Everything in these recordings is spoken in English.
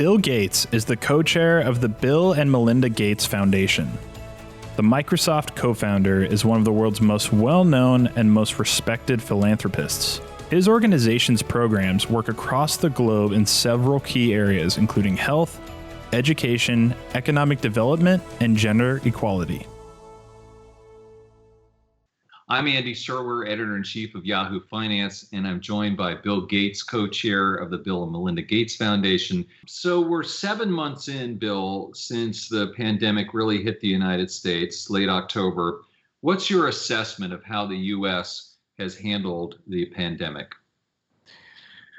Bill Gates is the co-chair of the Bill and Melinda Gates Foundation. The Microsoft co-founder is one of the world's most well-known and most respected philanthropists. His organization's programs work across the globe in several key areas, including health, education, economic development, and gender equality. I'm Andy Serwer, editor-in-chief of Yahoo Finance, and I'm joined by Bill Gates, co-chair of the Bill and Melinda Gates Foundation. So we're 7 months in, Bill, since the pandemic really hit the United States, late October. What's your assessment of how the U.S. has handled the pandemic?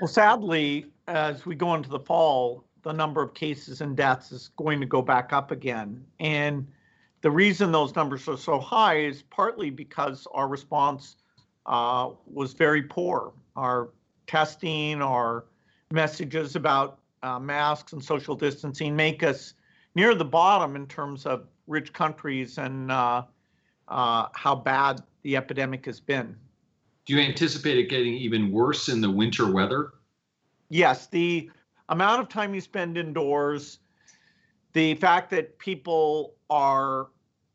Well, sadly, as we go into the fall, the number of cases and deaths is going to go back up again. And the reason those numbers are so high is partly because our response was very poor. Our testing, our messages about masks and social distancing make us near the bottom in terms of rich countries and how bad the epidemic has been. Do you anticipate it getting even worse in the winter weather? Yes, the amount of time you spend indoors, the fact that people are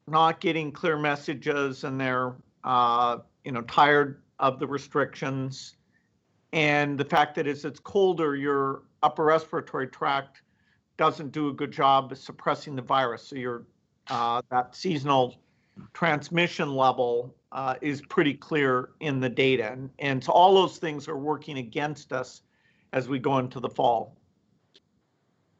not getting clear messages and they're tired of the restrictions, and the fact that as it's colder, your upper respiratory tract doesn't do a good job of suppressing the virus. So your that seasonal transmission level is pretty clear in the data. And so all those things are working against us as we go into the fall.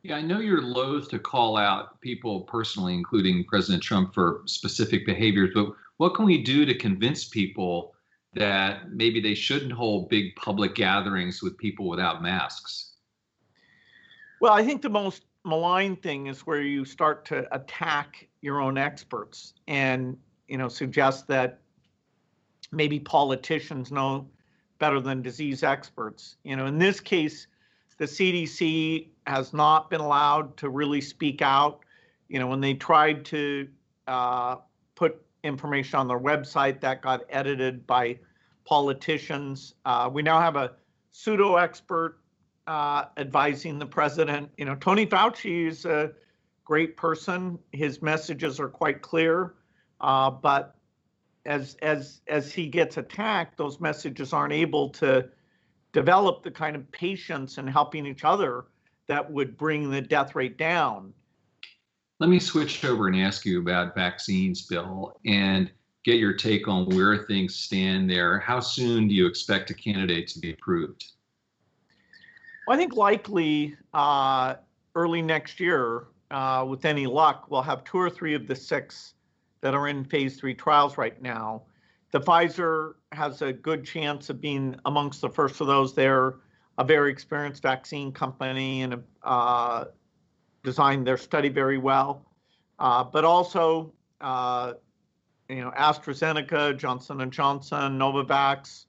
Yeah, I know you're loath to call out people personally, including President Trump, for specific behaviors, but what can we do to convince people that maybe they shouldn't hold big public gatherings with people without masks? Well, I think the most malign thing is where you start to attack your own experts and, suggest that maybe politicians know better than disease experts. In this case, the CDC has not been allowed to really speak out. When they tried to put information on their website, that got edited by politicians. We now have a pseudo expert advising the president. Tony Fauci is a great person. His messages are quite clear, but as he gets attacked, those messages aren't able to develop the kind of patience and helping each other that would bring the death rate down. Let me switch over and ask you about vaccines, Bill, and get your take on where things stand there. How soon do you expect a candidate to be approved? Well, I think likely early next year, with any luck, we'll have 2 or 3 of the 6 that are in phase 3 trials right now. The Pfizer has a good chance of being amongst the first of those. They're a very experienced vaccine company and designed their study very well. But also, AstraZeneca, Johnson & Johnson, Novavax,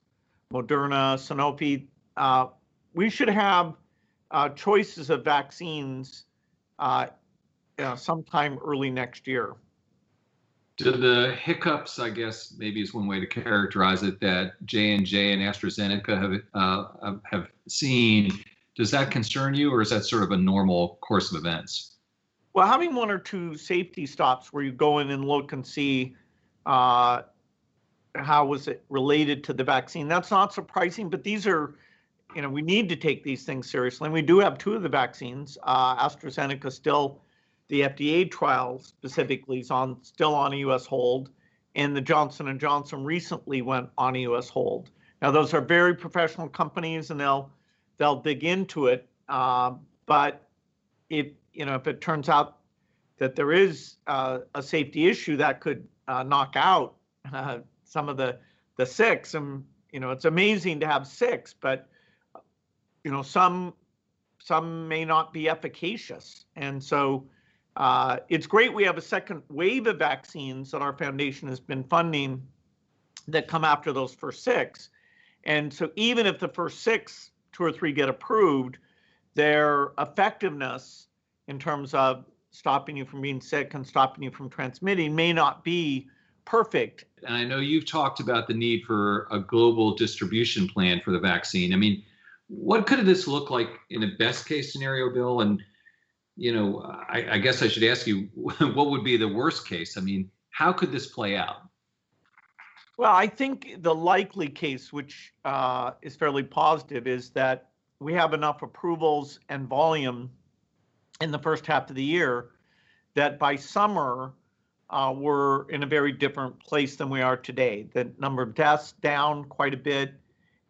Moderna, Sanofi. We should have choices of vaccines sometime early next year. Do the hiccups, I guess maybe is one way to characterize it, that J&J and AstraZeneca have seen, does that concern you, or is that sort of a normal course of events? Well, having 1 or 2 safety stops where you go in and look and see how was it related to the vaccine, that's not surprising, but these are, we need to take these things seriously. And we do have 2 of the vaccines. AstraZeneca still, the FDA trial specifically is still on a U.S. hold, and the Johnson & Johnson recently went on a U.S. hold. Now, those are very professional companies, and they'll dig into it. But if it turns out that there is a safety issue that could knock out some of the 6, and it's amazing to have 6, but some may not be efficacious, and so. It's great we have a second wave of vaccines that our foundation has been funding that come after those first 6. And so even if the first 6, 2 or 3 get approved, their effectiveness in terms of stopping you from being sick and stopping you from transmitting may not be perfect. And I know you've talked about the need for a global distribution plan for the vaccine. I mean, what could this look like in a best case scenario, Bill? And I guess I should ask you, what would be the worst case? I mean, how could this play out? Well, I think the likely case, which is fairly positive, is that we have enough approvals and volume in the first half of the year that by summer, we're in a very different place than we are today. The number of deaths down quite a bit,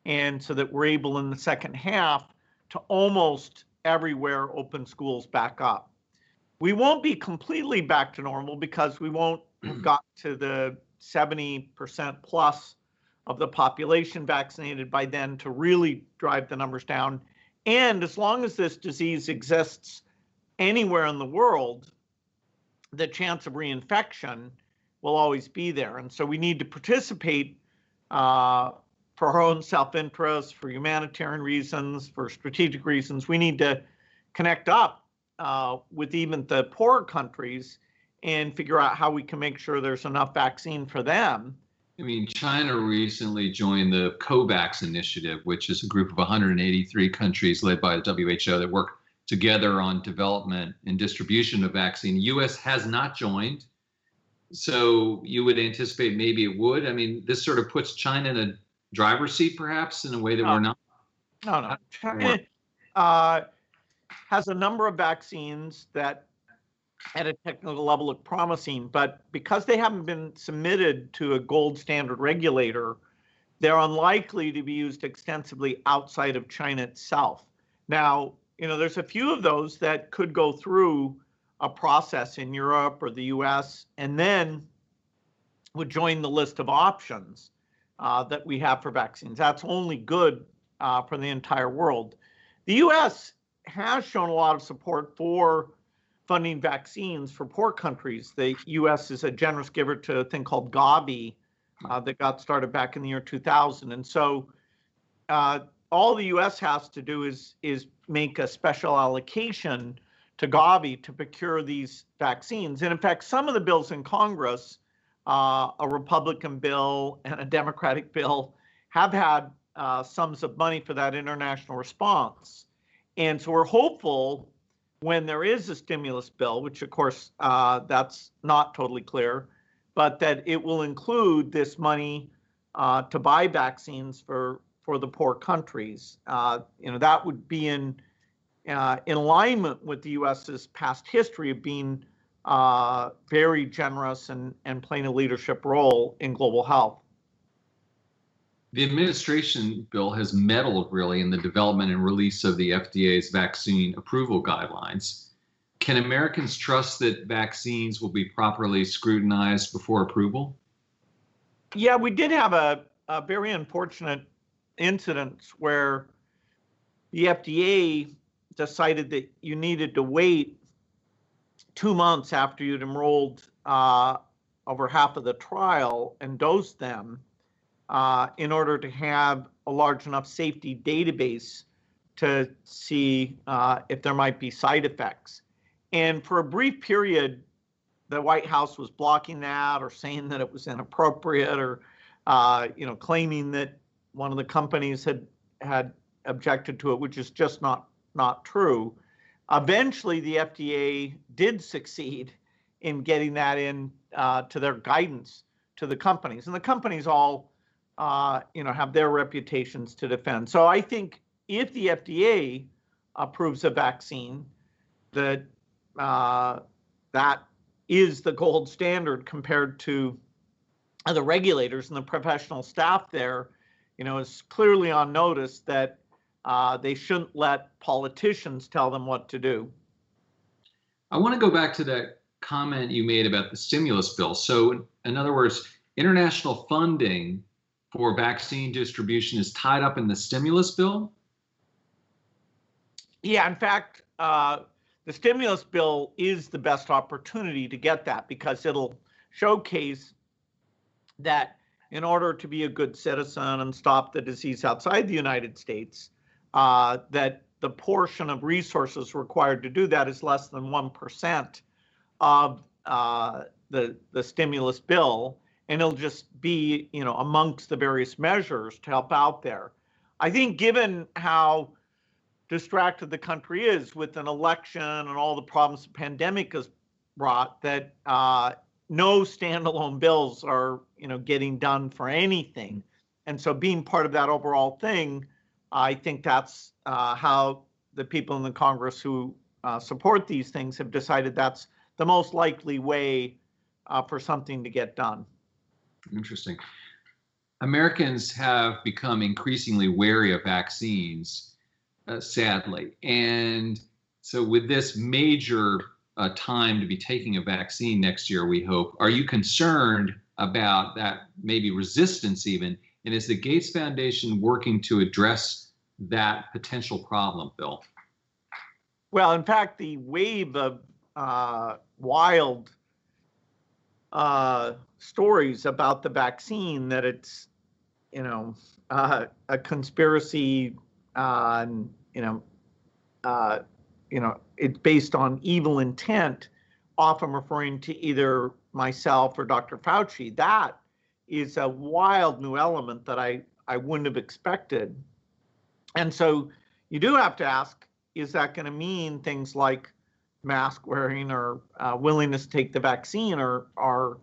and so that we're able in the second half to almost everywhere open schools back up. We won't be completely back to normal because we won't have got to the 70% plus of the population vaccinated by then to really drive the numbers down. And as long as this disease exists anywhere in the world, the chance of reinfection will always be there. And so we need to participate for our own self-interest, for humanitarian reasons, for strategic reasons. We need to connect up with even the poorer countries and figure out how we can make sure there's enough vaccine for them. I mean, China recently joined the COVAX initiative, which is a group of 183 countries led by the WHO that work together on development and distribution of vaccine. The U.S. has not joined, so you would anticipate maybe it would. I mean, this sort of puts China in a driver's seat, perhaps, in a way that we're not. No. China has a number of vaccines that at a technical level look promising, but because they haven't been submitted to a gold standard regulator, they're unlikely to be used extensively outside of China itself. Now, there's a few of those that could go through a process in Europe or the US and then would join the list of options that we have for vaccines. That's only good for the entire world. The US has shown a lot of support for funding vaccines for poor countries. The US is a generous giver to a thing called Gavi that got started back in the year 2000. And so all the US has to do is make a special allocation to Gavi to procure these vaccines. And in fact, some of the bills in Congress, a Republican bill and a Democratic bill, have had sums of money for that international response. And so we're hopeful when there is a stimulus bill, which of course that's not totally clear, but that it will include this money to buy vaccines for the poor countries. That would be in alignment with the US's past history of being very generous and playing a leadership role in global health. The administration, Bill, has meddled really in the development and release of the FDA's vaccine approval guidelines. Can Americans trust that vaccines will be properly scrutinized before approval? Yeah, we did have a very unfortunate incident where the FDA decided that you needed to wait 2 months after you'd enrolled over half of the trial and dosed them in order to have a large enough safety database to see if there might be side effects. And for a brief period, the White House was blocking that or saying that it was inappropriate or claiming that one of the companies had objected to it, which is just not true. Eventually, the FDA did succeed in getting that in to their guidance to the companies, and the companies all have their reputations to defend. So I think if the FDA approves a vaccine, that is the gold standard compared to the regulators, and the professional staff there, is clearly on notice that they shouldn't let politicians tell them what to do. I want to go back to that comment you made about the stimulus bill. So in other words, international funding for vaccine distribution is tied up in the stimulus bill? Yeah, in fact, the stimulus bill is the best opportunity to get that because it'll showcase that in order to be a good citizen and stop the disease outside the United States, that the portion of resources required to do that is less than 1% of the stimulus bill, and it'll just be amongst the various measures to help out there. I think given how distracted the country is with an election and all the problems the pandemic has brought, that no standalone bills are, getting done for anything. And so being part of that overall thing, I think that's how the people in the Congress who support these things have decided that's the most likely way for something to get done. Interesting. Americans have become increasingly wary of vaccines, sadly. And so with this major time to be taking a vaccine next year, we hope, are you concerned about that, maybe resistance even? And is the Gates Foundation working to address that potential problem, Bill? Well, in fact, the wave of wild stories about the vaccine, that it's, a conspiracy, it's based on evil intent, often referring to either myself or Dr. Fauci. That is a wild new element that I wouldn't have expected. And so you do have to ask, is that going to mean things like mask wearing or willingness to take the vaccine are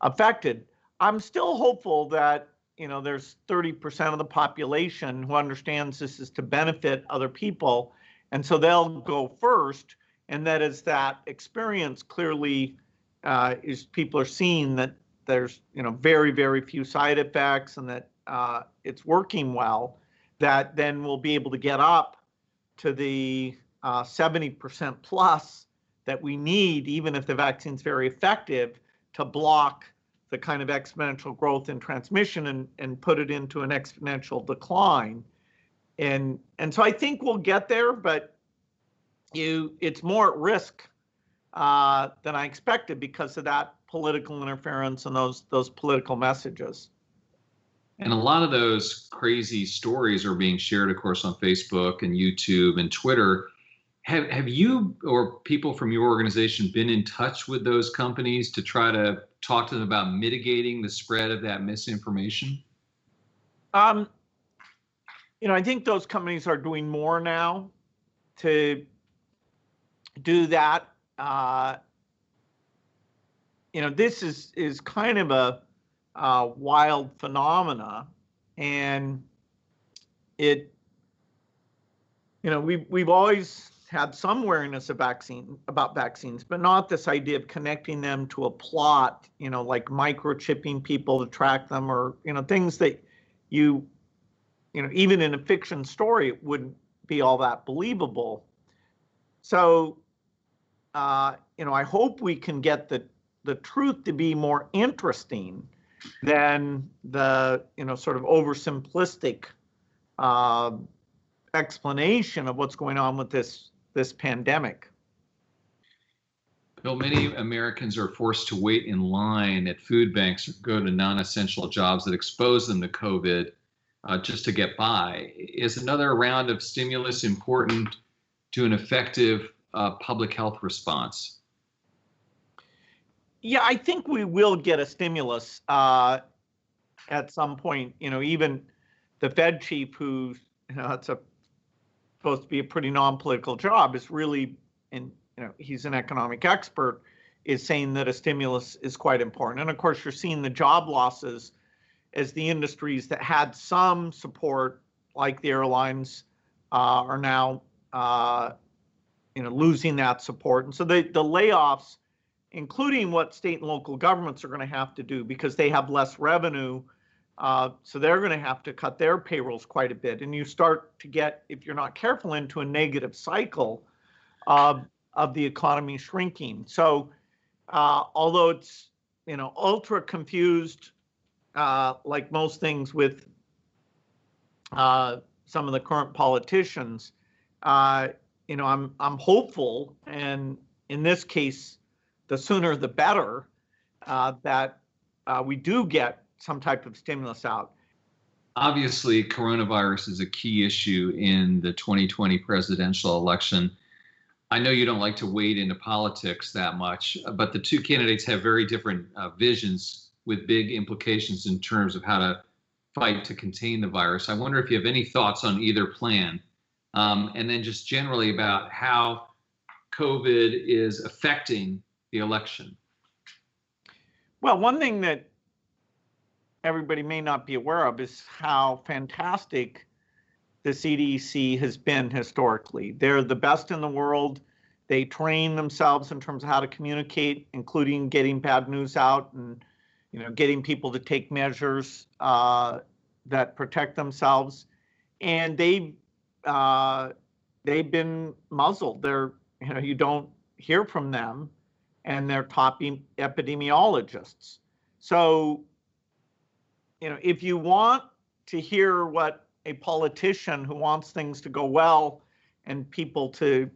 affected? I'm still hopeful that, there's 30% of the population who understands this is to benefit other people. And so they'll go first. And that is that experience clearly is people are seeing that there's, very, very few side effects and that it's working well, that then we'll be able to get up to the 70% plus that we need, even if the vaccine's very effective, to block the kind of exponential growth in transmission and put it into an exponential decline. And so I think we'll get there, but it's more at risk than I expected because of that political interference and those political messages. And a lot of those crazy stories are being shared, of course, on Facebook and YouTube and Twitter. Have you or people from your organization been in touch with those companies to try to talk to them about mitigating the spread of that misinformation? I think those companies are doing more now to do that. This is kind of a wild phenomena, and we've always had some awareness about vaccines, but not this idea of connecting them to a plot, like microchipping people to track them, or things that even in a fiction story, it wouldn't be all that believable. So, I hope we can get the truth to be more interesting than the, sort of oversimplistic explanation of what's going on with this pandemic. Bill, many Americans are forced to wait in line at food banks or go to non-essential jobs that expose them to COVID just to get by. Is another round of stimulus important to an effective public health response? Yeah, I think we will get a stimulus at some point. Even the Fed chief, who it's supposed to be a pretty non-political job, is really, and he's an economic expert, is saying that a stimulus is quite important. And of course, you're seeing the job losses as the industries that had some support, like the airlines, are now losing that support. And so the layoffs, including what state and local governments are going to have to do because they have less revenue. So they're going to have to cut their payrolls quite a bit. And you start to get, if you're not careful, into a negative cycle of the economy shrinking. So although it's, ultra confused, like most things with some of the current politicians, I'm hopeful, and in this case, the sooner the better, that we do get some type of stimulus out. Obviously, coronavirus is a key issue in the 2020 presidential election. I know you don't like to wade into politics that much, but the two candidates have very different visions with big implications in terms of how to fight to contain the virus. I wonder if you have any thoughts on either plan and then just generally about how COVID is affecting the election. Well, one thing that everybody may not be aware of is how fantastic the CDC has been historically. They're the best in the world. They train themselves in terms of how to communicate, including getting bad news out and getting people to take measures that protect themselves. And they've been muzzled. You don't hear from them, and they're top epidemiologists. So, if you want to hear what a politician who wants things to go well and people to,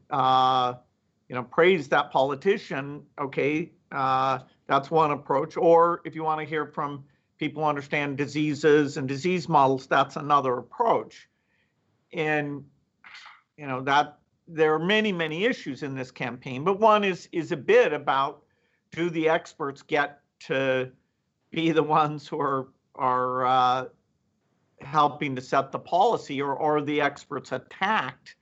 praise that politician, okay, that's one approach. Or if you want to hear from people who understand diseases and disease models, that's another approach. And, that there are many, many issues in this campaign, but one is a bit about, do the experts get to be the ones who are helping to set the policy, or are the experts attacked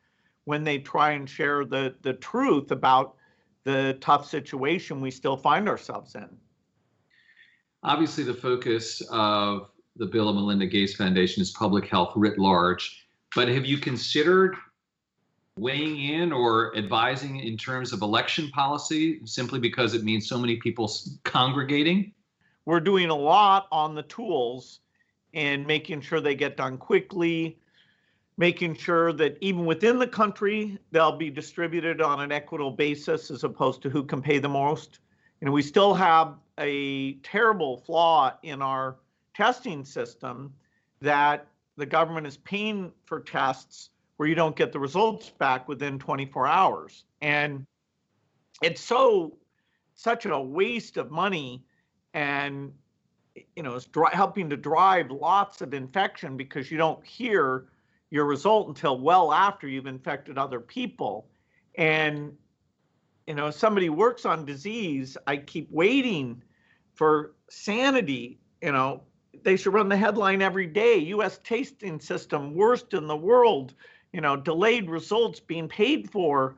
when they try and share the truth about the tough situation we still find ourselves in? Obviously, the focus of the Bill and Melinda Gates Foundation is public health writ large, but have you considered weighing in or advising in terms of election policy, simply because it means so many people congregating? We're doing a lot on the tools and making sure they get done quickly, making sure that even within the country, they'll be distributed on an equitable basis as opposed to who can pay the most. We still have a terrible flaw in our testing system that the government is paying for tests where you don't get the results back within 24 hours. And it's such a waste of money, and it's helping to drive lots of infection because you don't hear your result until well after you've infected other people. And if somebody works on disease, I keep waiting for sanity. They should run the headline every day: U.S. testing system worst in the world, delayed results being paid for.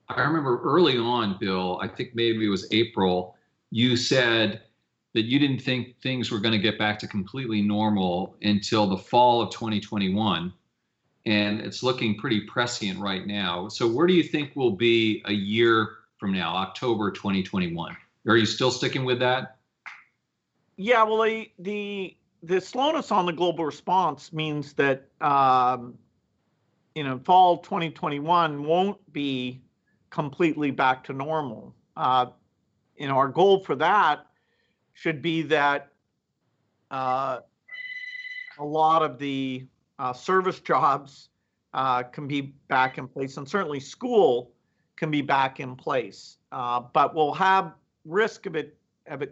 I remember early on, Bill, I think maybe it was April, you said that you didn't think things were going to get back to completely normal until the fall of 2021. And it's looking pretty prescient right now. So where do you think we'll be a year from now, October 2021? Are you still sticking with that? Yeah, well, the slowness on the global response means that fall 2021 won't be completely back to normal. Our goal for that should be that a lot of the service jobs can be back in place, and certainly school can be back in place. But we'll have risk of it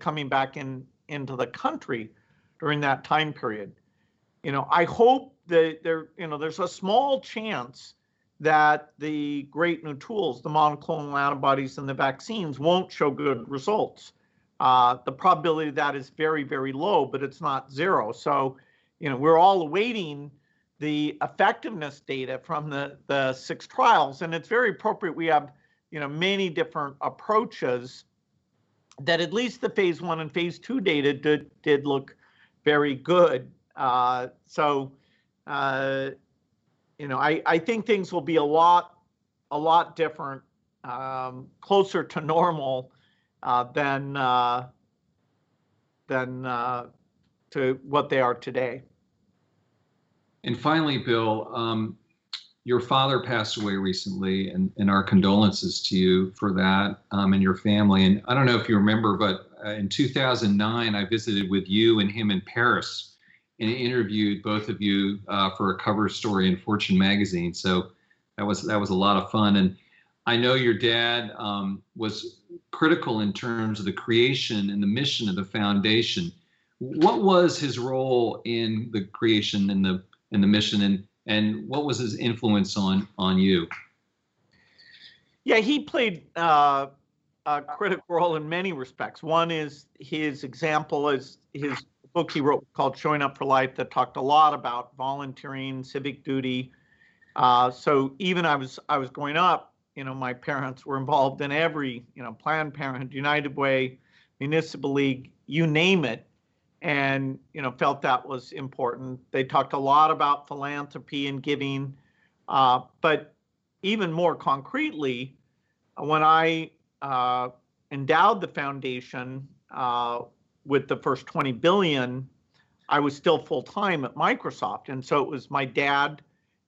coming back into the country during that time period. I hope that there's a small chance that the great new tools, the monoclonal antibodies and the vaccines, won't show good results. The probability of that is very, very low, but it's not zero. So, we're all awaiting the effectiveness data from the 6 trials, and it's very appropriate. We have, many different approaches that at least the phase 1 and phase 2 data did look very good. I think things will be a lot different, closer to normal than to what they are today. And finally, Bill, your father passed away recently, and our condolences to you for that, and your family. And I don't know if you remember, but in 2009, I visited with you and him in Paris and interviewed both of you for a cover story in Fortune magazine. So that was a lot of fun. And I know your dad was critical in terms of the creation and the mission of the foundation. What was his role in the creation and the mission, and what was his influence on you? Yeah, he played a critical role in many respects. One is his example, is his book he wrote called Showing Up for Life, that talked a lot about volunteering, civic duty. So even I was growing up, my parents were involved in every, Planned Parenthood, United Way, Municipal League, you name it, and felt that was important. They talked a lot about philanthropy and giving, but even more concretely, when I endowed the foundation with the first 20 billion, I was still full-time at Microsoft. And so it was my dad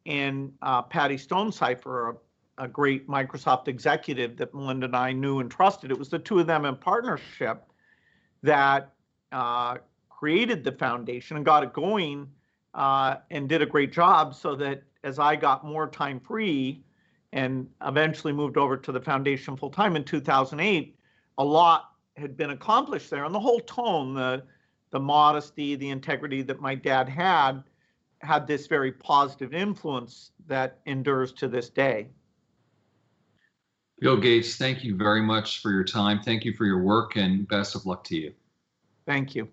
and Patty Stonecipher, a great Microsoft executive that Melinda and I knew and trusted. It was the two of them in partnership that created the foundation and got it going and did a great job, so that as I got more time free and eventually moved over to the foundation full-time in 2008, a lot had been accomplished there. And the whole tone, the modesty, the integrity that my dad had this very positive influence that endures to this day. Bill Gates, thank you very much for your time. Thank you for your work, and best of luck to you. Thank you.